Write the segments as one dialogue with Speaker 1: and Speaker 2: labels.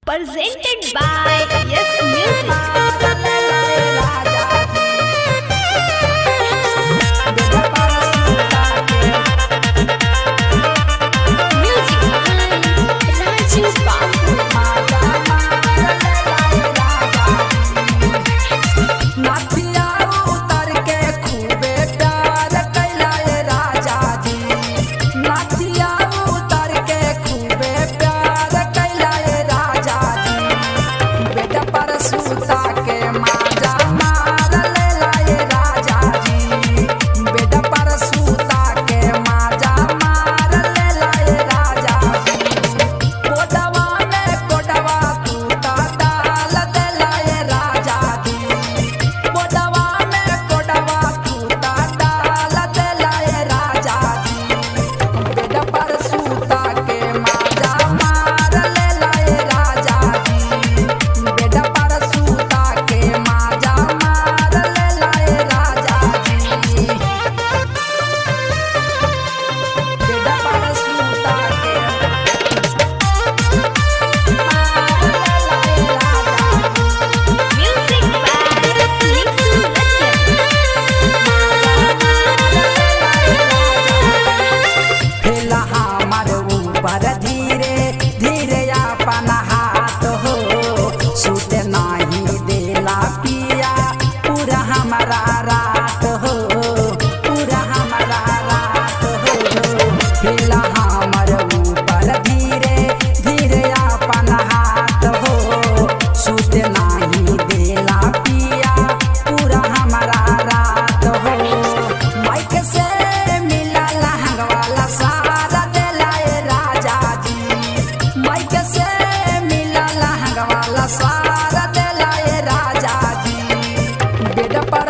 Speaker 1: Presented by Yes Music. Music by Raju Babu.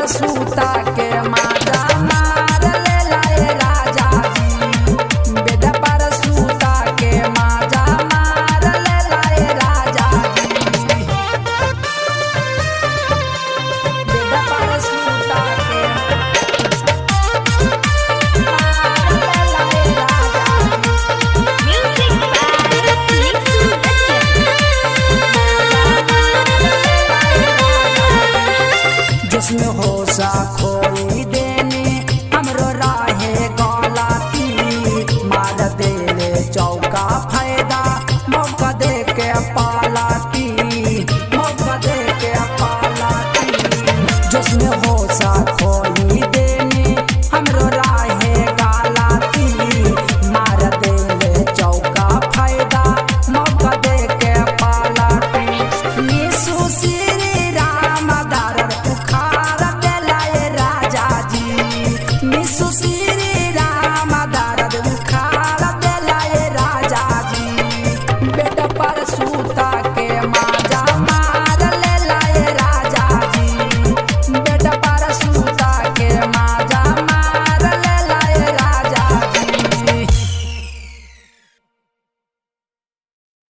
Speaker 2: सूता के माजा मार ले लाए राजा जी, बेड पर सूता के माजा मार ले लाए राजा जी, बेड पर सूता के मार ले लाए राजा जी।
Speaker 1: Music by
Speaker 2: जिसमें होशा खोई देने हमरो राहे गलाती, मार देले चौका फायदा मौका दे के पालाती, मौका दे के पालाती। जिसमें होशा खोई देने हमरो राहे गलाती, मार देले चौका फायदा मौका दे के पालाती। निसु श्री राम दार निसु श्री राम दर्द उखाड़ देलाए राजा जी, बेड पर सूता